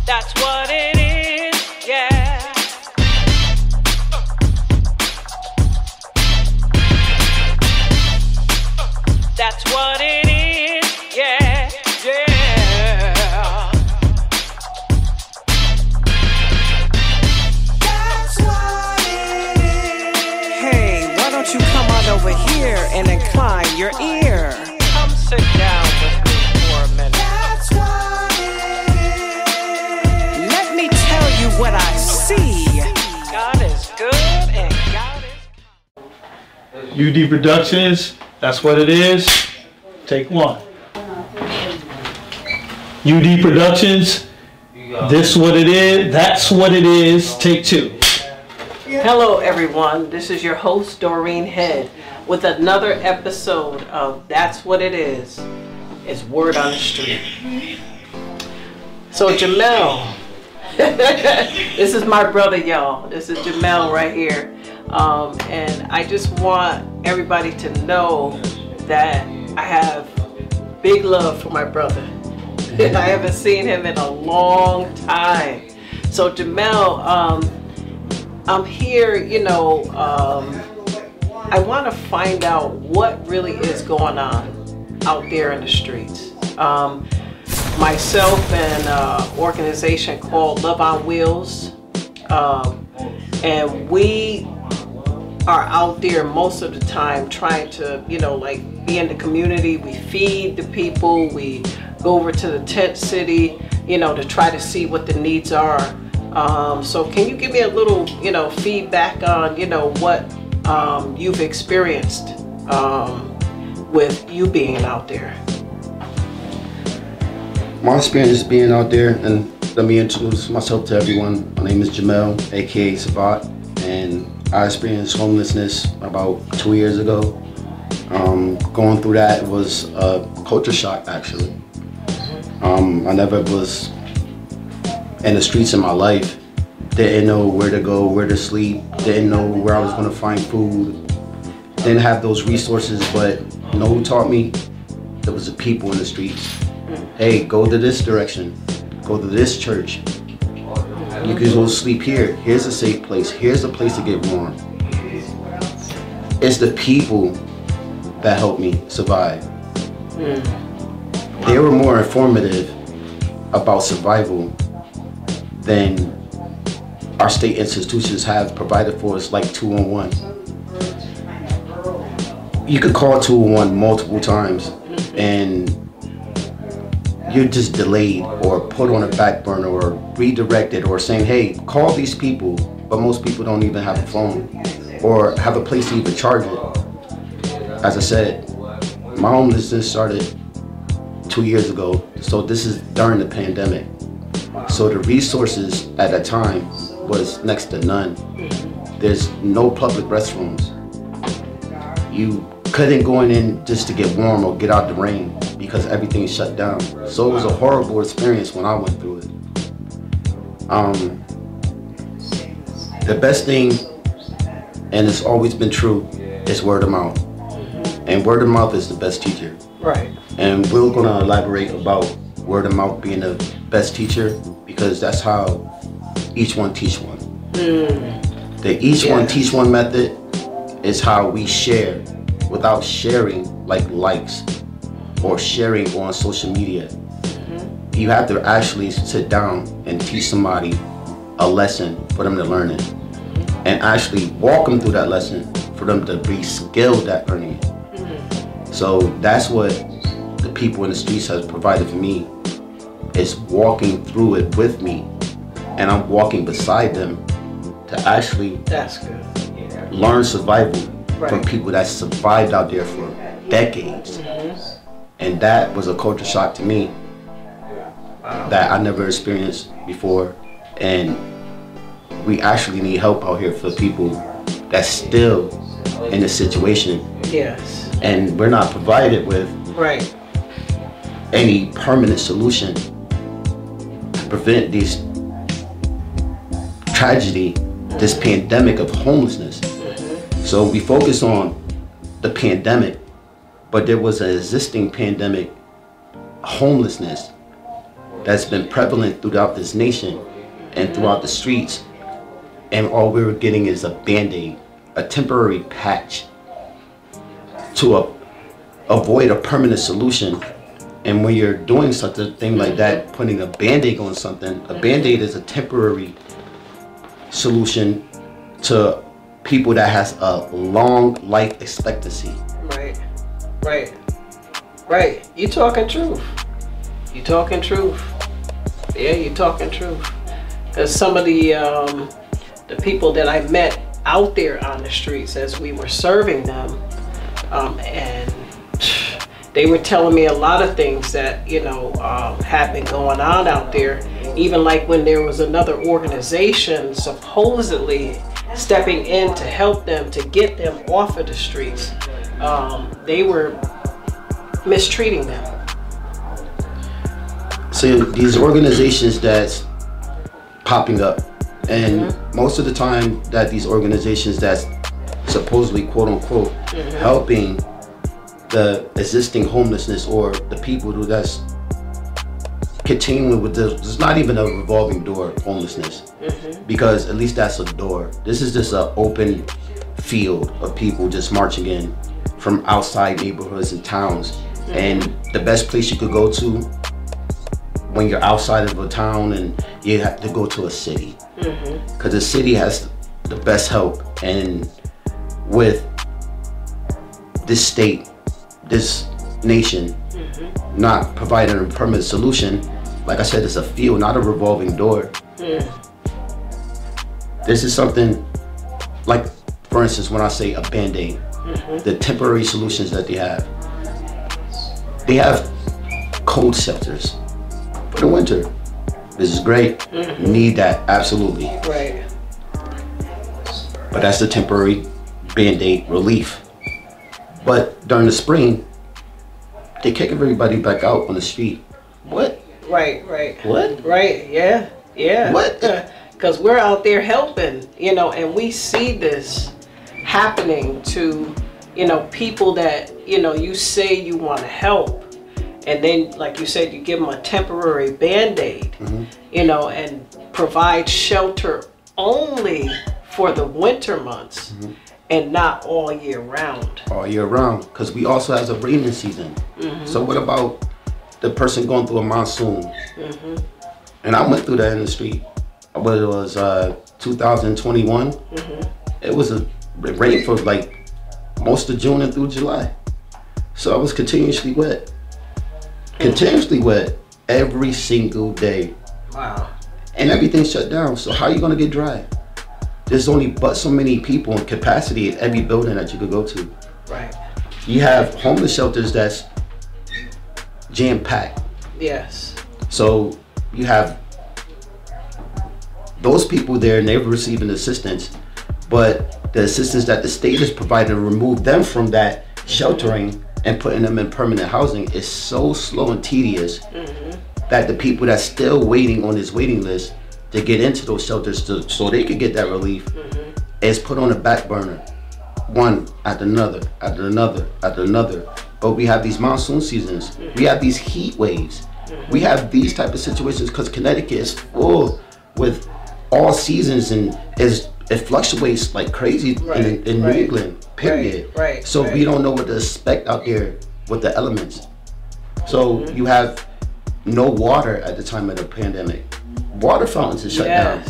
That's what it is, yeah. That's what it is, yeah, yeah. That's what it is. Hey, why don't you come on over here and incline your ear? Come sit down with me for a minute. That's what it is. Let me tell you what I see. God is good and God is... UD Productions, that's what it is. Take one. UD Productions, this what it is, that's what it is. Take two. Hello everyone, this is your host Doreen Head with another episode of That's What It Is. It's Word on the Street. So Jamel, this is my brother, y'all. This is Jamel right here. And I just want everybody to know that I have big love for my brother. I haven't seen him in a long time. So Jamel, I'm here, I want to find out what really is going on out there in the streets. Myself and an organization called Love on Wheels, and we are out there most of the time trying to, be in the community. We feed the people. We go over to the tent city, to try to see what the needs are. So can you give me a little, feedback on, what you've experienced with you being out there? My experience being out there, and let me introduce myself to everyone. My name is Jamel, aka Sabat, and I experienced homelessness about 2 years ago. Going through that was a culture shock, actually. I never was in the streets in my life. Didn't know where to go, where to sleep, didn't know where I was going to find food. Didn't have those resources, but you know who taught me? There was the people in the streets. Hey, go to this direction, go to this church. You can go sleep here. Here's a safe place. Here's a place to get warm. It's the people that helped me survive. They were more informative about survival than our state institutions have provided for us, like 211. You could call 211 multiple times and you're just delayed or put on a back burner or redirected or saying, hey, call these people, but most people don't even have a phone or have a place to even charge it. As I said, my homelessness started 2 years ago, so this is during the pandemic. So the resources at that time was next to none. There's no public restrooms. You couldn't go in just to get warm or get out the rain because everything shut down. So it was a horrible experience when I went through it. The best thing, and it's always been true, is word of mouth. And word of mouth is the best teacher. Right. And we're gonna elaborate about word of mouth being the best teacher because that's how each one teach one. The each one teach one method is how we share without sharing like likes or sharing on social media. You have to actually sit down and teach somebody a lesson for them to learn it and actually walk them through that lesson for them to be skilled at learning it. So that's what the people in the streets has provided for me, is walking through it with me, and I'm walking beside them to actually learn survival from people that survived out there for decades. And that was a culture shock to me that I never experienced before. And we actually need help out here for people that's still in this situation. Yes. And we're not provided with any permanent solution to prevent this tragedy, this pandemic of homelessness. So we focus on the pandemic, but there was an existing pandemic, homelessness, that's been prevalent throughout this nation and throughout the streets, and all we were getting is a band-aid, a temporary patch to avoid a permanent solution. And when you're doing such a thing like that, putting a band-aid on something, a band-aid is a temporary solution to people that has a long life expectancy. Right. You talking truth. You talking truth. Yeah, you talking truth. Because some of the people that I met out there on the streets as we were serving them, and they were telling me a lot of things that, you know, have been going on out there. Even like when there was another organization supposedly stepping in to help them, to get them off of the streets, they were mistreating them. So these organizations that's popping up, and most of the time that these organizations that's supposedly quote unquote helping the existing homelessness or the people who that's continuing with this, it's not even a revolving door homelessness, because at least that's a door. This is just an open field of people just marching in from outside neighborhoods and towns. And the best place you could go to when you're outside of a town, and you have to go to a city, because the city has the best help. And with this state, this nation not providing a permanent solution, like I said, it's a field, not a revolving door. This is something like, for instance, when I say a band-aid, the temporary solutions that they have cold shelters for the winter. This is great. Need that, absolutely. Right. But that's the temporary band-aid relief. But during the spring, they kick everybody back out on the street. What? Right. What? Right, yeah. What? Because we're out there helping, you know, and we see this happening to, you know, people that, you know, you say you want to help, and then, like you said, you give them a temporary band-aid, you know, and provide shelter only for the winter months and not all year round. All year round, because we also have a rainy season. So what about the person going through a monsoon? And I went through that in the street. But it was 2021. It was a rain for like most of June and through July. So I was continuously wet. Continuously wet every single day. Wow. And everything shut down. So how are you gonna get dry? There's only but so many people in capacity at every building that you could go to. Right. You have homeless shelters that's jam-packed. Yes. So you have those people there, and they're receiving assistance, but the assistance that the state is providing to remove them from that sheltering and putting them in permanent housing is so slow and tedious that the people that's still waiting on this waiting list to get into those shelters so they could get that relief is put on a back burner, one after another, after another, after another. But we have these monsoon seasons, we have these heat waves, we have these type of situations because Connecticut is full with all seasons, and it fluctuates like crazy in New England, period. So we don't know what to expect out there with the elements. So you have no water at the time of the pandemic. Water fountains are shut down.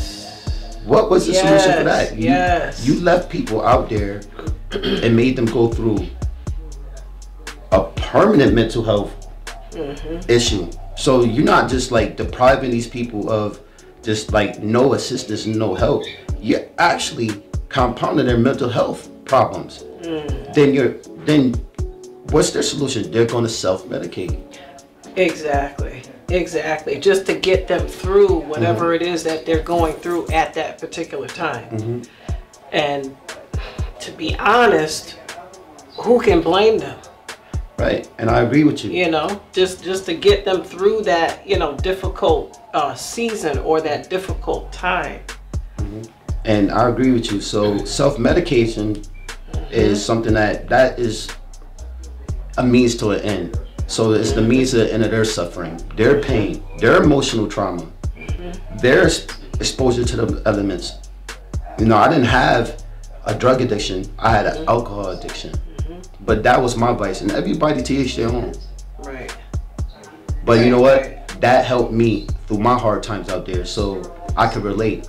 What was the solution for that? You left people out there and made them go through a permanent mental health issue. So you're not just like depriving these people of just like no assistance and no help. You're actually compounding their mental health problems. Then what's their solution? They're going to self-medicate. Exactly. Just to get them through whatever it is that they're going through at that particular time. And to be honest, who can blame them? Right, and I agree with you. You know, just to get them through that, you know, difficult season or that difficult time. And I agree with you. So self-medication is something that is a means to an end. So it's the means to the end of their suffering, their pain, their emotional trauma, their exposure to the elements. You know, I didn't have a drug addiction. I had an alcohol addiction. But that was my vice, and everybody to each their own. Right. But you know what? That helped me through my hard times out there, so I could relate.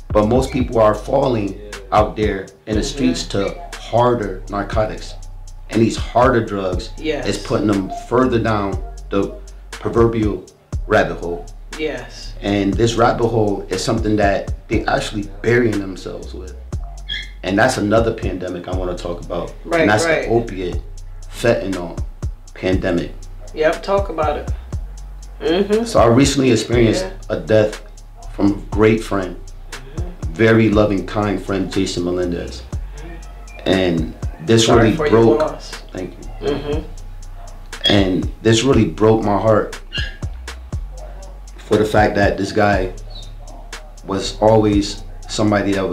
But most people are falling out there in the streets to harder narcotics. And these harder drugs is putting them further down the proverbial rabbit hole. Yes. And this rabbit hole is something that they actually burying themselves with. And that's another pandemic I want to talk about. Right, and that's right. the opiate, fentanyl pandemic. Yep, talk about it. Mm-hmm. So I recently experienced a death from a great friend, very loving, kind friend, Jason Melendez. And this really broke. Thank you. Mm-hmm. And this really broke my heart for the fact that this guy was always somebody that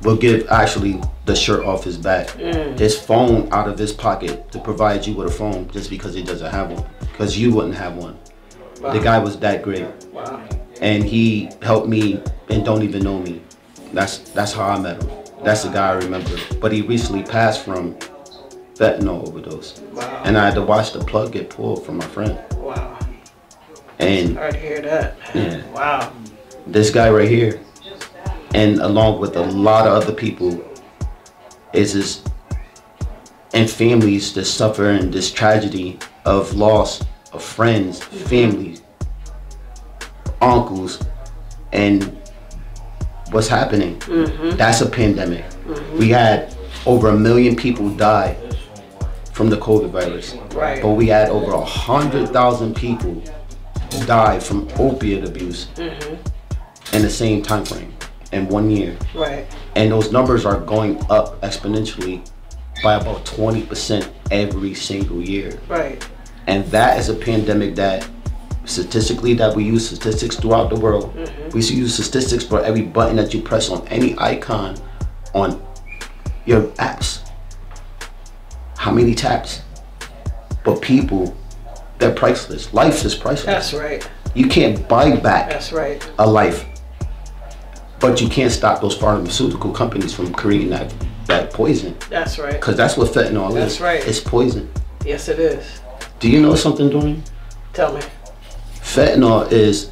will give actually the shirt off his back, his phone out of his pocket to provide you with a phone just because he doesn't have one, because you wouldn't have one. Wow. The guy was that great. Wow. And he helped me and don't even know me. That's how I met him. That's the guy I remember. But he recently passed from fentanyl overdose. Wow. And I had to watch the plug get pulled from my friend. Wow. And Sorry to hear that. Yeah. Wow. This guy right here, and along with a lot of other people, and families that suffer in this tragedy of loss of friends, families, uncles, and what's happening. That's a pandemic. We had over 1 million people die from the COVID virus. Right. But we had over 100,000 people die from opiate abuse in the same time frame, in 1 year. Right. And those numbers are going up exponentially by about 20% every single year. Right. And that is a pandemic that statistically, that we use statistics throughout the world. We use statistics for every button that you press on any icon on your apps. How many taps? But people, they're priceless. Life is priceless. That's right. You can't buy back That's right. a life. But you can't stop those pharmaceutical companies from creating that poison. That's right. Because that's what fentanyl is. That's right. It's poison. Yes, it is. Do you know something, Dorian? Tell me. Fentanyl is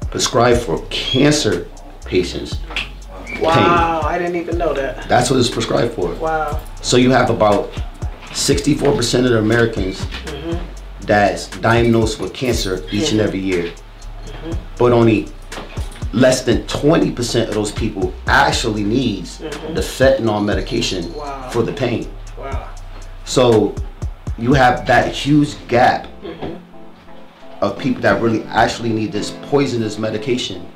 prescribed for cancer patients. Wow, I didn't even know that. That's what it's prescribed for. Wow. So you have about 64% of the Americans that's diagnosed with cancer each and every year. But only less than 20% of those people actually needs the fentanyl medication for the pain. Wow. So you have that huge gap of people that really actually need this poisonous medication.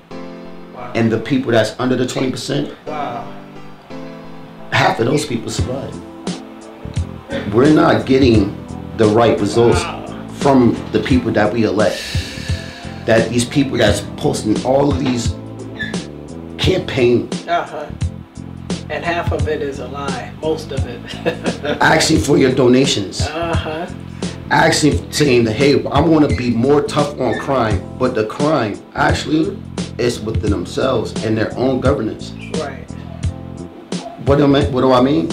Wow. And the people that's under the 20%, Wow. half of those people survive. We're not getting the right results from the people that we elect. That these people that's posting all of these campaign, And half of it is a lie. Most of it. asking for your donations, asking, saying that, hey, I want to be more tough on crime, but the crime actually is within themselves and their own governance. Right. What do I mean?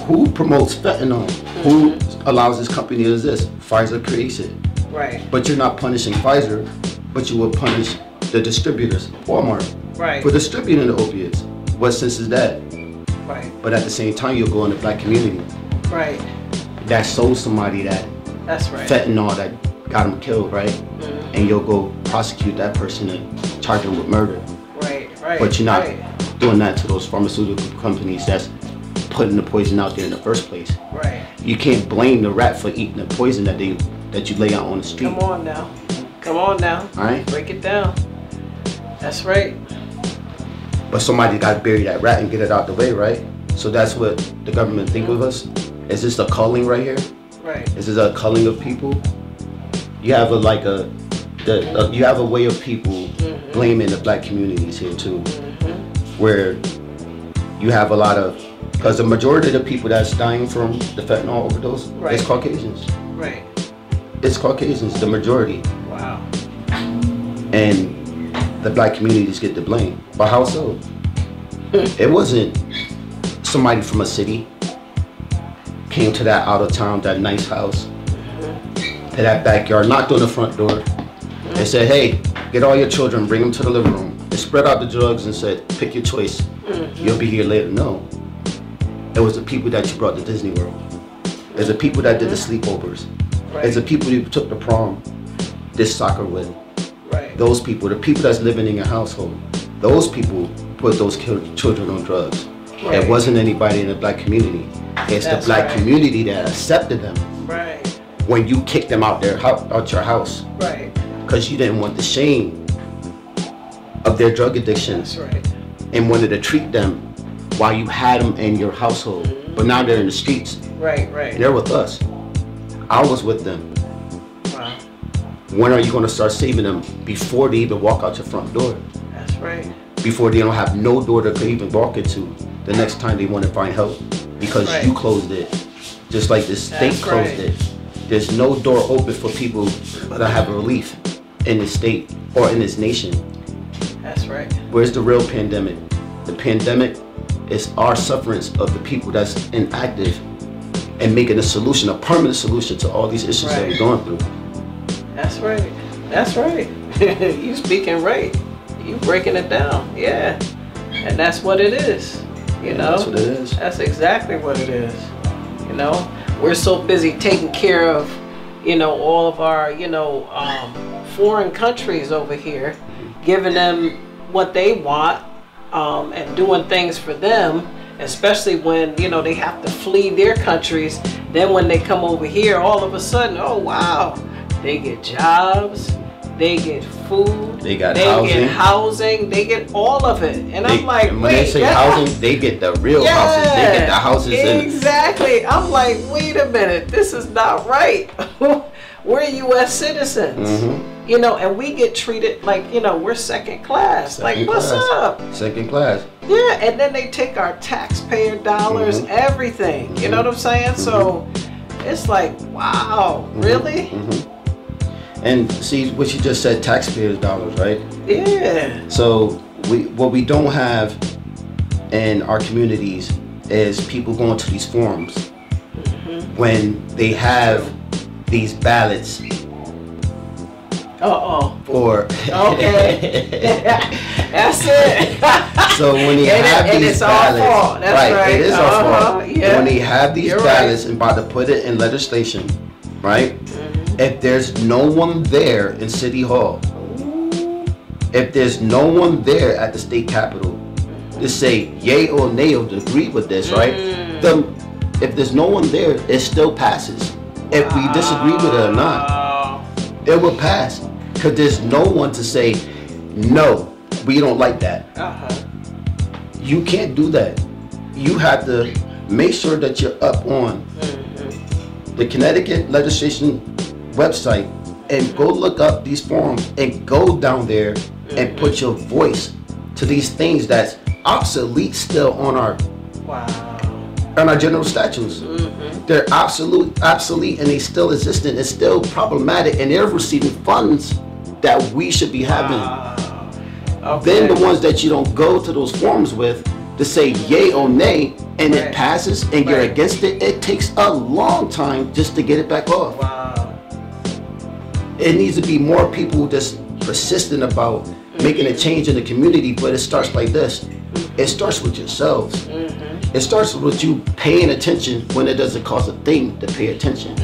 Who promotes fentanyl? Who allows this company to exist? Pfizer creates it. Right. But you're not punishing Pfizer, but you will punish the distributors, Walmart, Right. for distributing the opiates. What sense is that? Right. But at the same time, you'll go in the black community Right. that sold somebody that That's right. fentanyl that got him killed, right? And you'll go prosecute that person and charge them with murder. Right. Right. But you're not Right. doing that to those pharmaceutical companies that's putting the poison out there in the first place. Right. You can't blame the rat for eating the poison that you lay out on the street. Come on now. Come on now. All right? Break it down. That's right. But somebody got to bury that rat and get it out the way, right? So that's what the government think of us. Is this a culling right here? Right. Is this a culling of people? You have you have a way of people blaming the black communities here too, where you have a lot of Because the majority of the people that's dying from the fentanyl overdose is Caucasians. Right. It's Caucasians, the majority. Wow. And the black communities get the blame. But how so? It wasn't somebody from a city came to that out of town, that nice house, to that backyard, knocked on the front door, and said, hey, get all your children, bring them to the living room. They spread out the drugs and said, pick your choice. You'll be here later. No. It was the people that you brought to Disney World. It's the people that did the sleepovers. It's the people you took to prom, this soccer with. Those people, the people that's living in your household, those people put those children on drugs. It wasn't anybody in the black community. It's the black community that accepted them. When you kicked them out your house. Because you didn't want the shame of their drug addiction. And wanted to treat them while you had them in your household. But now they're in the streets. And they're with us. I was with them. When are you going to start saving them before they even walk out your front door? That's right. Before they don't have no door to even walk into the next time they want to find help because you closed it, just like the state closed it. There's no door open for people that have relief in this state or in this nation. That's right. Where's the real pandemic? The pandemic is our sufferance of the people that's inactive and making a solution, a permanent solution to all these issues that we're going through. That's right. That's right. You speaking right. You breaking it down. Yeah. And that's what it is. You know? That's what it is. That's exactly what it is. You know? We're so busy taking care of, you know, all of our, you know, foreign countries over here, giving them what they want, and doing things for them, especially when, you know, they have to flee their countries. Then when they come over here, all of a sudden, oh wow, they get jobs, they get food, they get housing, they get all of it. And I'm like, when they say housing, they get the real houses. They get the houses. Exactly. I'm like, wait a minute, this is not right. We're U.S. citizens, you know, and we get treated like, you know, we're second class. What's up? Second class. Yeah, and then they take our taxpayer dollars, everything. You know what I'm saying? So it's like, wow, really? And see what you just said, taxpayers' dollars, right? Yeah. So what we don't have in our communities is people going to these forums when they have these ballots. Or that's it. So when they have these ballots, right? It is our fault. Yeah. When they have these ballots and about to put it in legislation, right? If there's no one there in City Hall, if there's no one there at the state capitol to say yay or nay or to agree with this, right? If there's no one there, it still passes. If we disagree with it or not, it will pass. Because there's no one to say, no, we don't like that. You can't do that. You have to make sure that you're up on the Connecticut legislation website and go look up these forums and go down there and put your voice to these things that's obsolete still on our general statutes. They're obsolete and they still exist and it's still problematic and they're receiving funds that we should be having. Then the ones that you don't go to those forums with to say yay or nay and it passes and you're against it, it takes a long time just to get it back off. It needs to be more people just persistent about making a change in the community, but it starts like this. It starts with yourselves. It starts with you paying attention when it doesn't cost a thing to pay attention.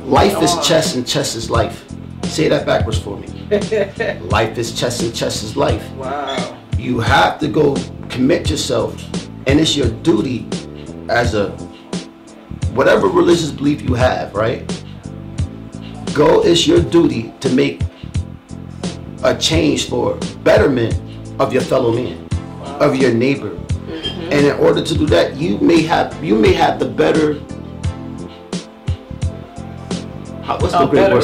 Life is chess and chess is life. Say that backwards for me. Life is chess and chess is life. You have to go commit yourself, and it's your duty as a whatever religious belief you have, right? It's your duty to make a change for betterment of your fellow man, of your neighbor. And in order to do that, you may have the better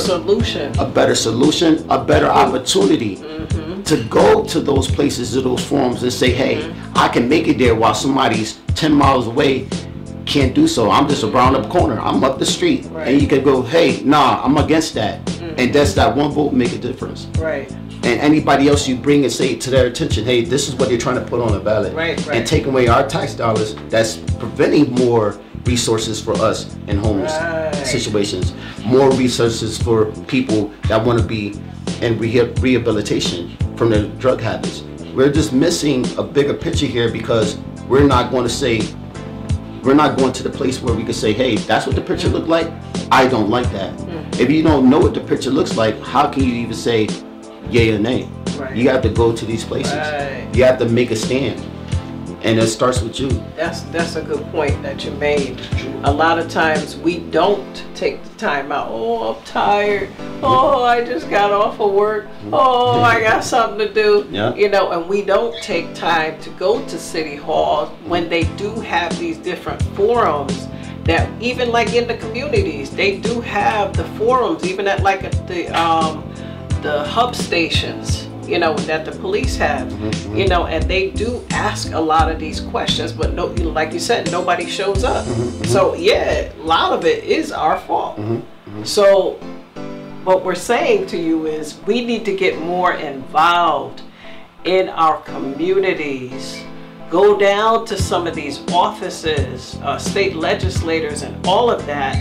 solution. A better solution, a better opportunity to go to those places, to those forums and say, hey, I can make it there while somebody's 10 miles away can't do so. I'm just around the corner. I'm up the street. Right. And you can go, hey, nah, I'm against that. And that's that one vote make a difference. Right. And anybody else you bring and say to their attention, hey, this is what you're trying to put on the ballot. Right. And take away our tax dollars, that's preventing more resources for us in homeless situations. More resources for people that want to be in rehabilitation from their drug habits. We're just missing a bigger picture here because we're not going to the place where we can say, hey, that's what the picture looked like. I don't like that. If you don't know what the picture looks like, how can you even say yay or nay? Right. You have to go to these places. Right. You have to make a stand. And it starts with you. That's a good point that you made. A lot of times we don't take the time out. Oh, I'm tired. Oh, I just got off of work. Oh, I got something to do. Yeah. You know, and we don't take time to go to City Hall when they do have these different forums that even like in the communities, they do have the forums, even at like at the hub stations, you know, that the police have, you know, and they do ask a lot of these questions, but no, like you said, nobody shows up. So yeah, a lot of it is our fault. So what we're saying to you is we need to get more involved in our communities. Go down to some of these offices, state legislators and all of that,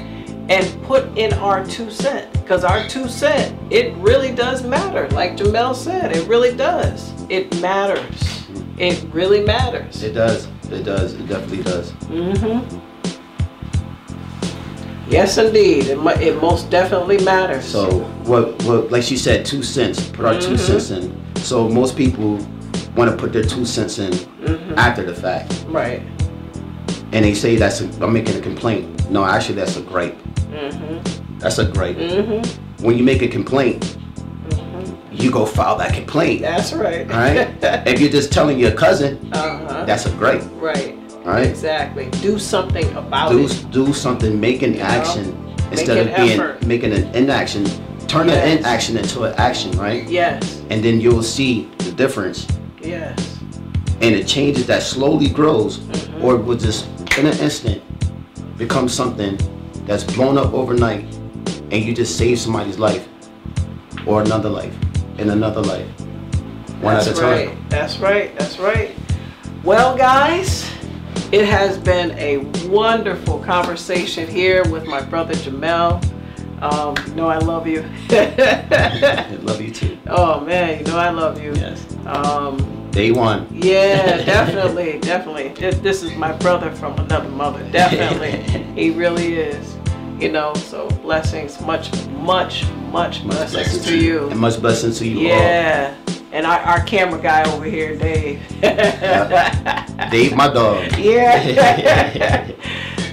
and put in our 2 cents. Because our 2 cents, it really does matter. Like Jamel said, it really does. It matters. It really matters. It does. It does. It definitely does. Yes, indeed. It most definitely matters. So what like she said, 2 cents, put our 2 cents in. So most people want to put their 2 cents in after the fact. Right. And they say I'm making a complaint. No, actually that's a gripe. That's a gripe. When you make a complaint, you go file that complaint. That's right. All right? If you're just telling your cousin, that's a gripe. Right. All right? Exactly. Do something about it. Do something. Make an action instead of making an inaction. Turn an inaction into an action, right? Yes. And then you'll see the difference. Yes. And it changes that slowly grows, or will just in an instant become something that's blown up overnight, and you just save somebody's life, or another life, and another life, one at a time. That's right. That's right. Well, guys, it has been a wonderful conversation here with my brother Jamel. You know I love you. I love you too. Oh man, you know I love you. Yes. Day one. Yeah, definitely, definitely. This is my brother from another mother. Definitely, he really is. You know, so blessings, much blessings to you. And much blessings to you all. Yeah. And our camera guy over here, Dave. Dave, my dog. Yeah.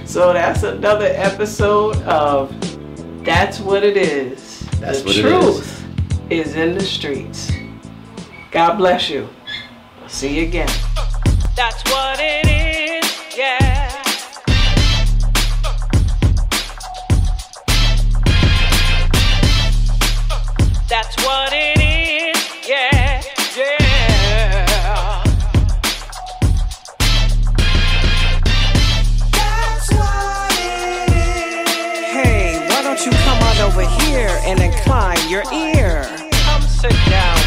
So that's another episode of That's What It Is. That's the what truth is in the streets. God bless you. I'll see you again. That's what it is, yeah. That's what it is, yeah, yeah. That's what it is. Hey, why don't you come on over here and incline your ear? Come sit down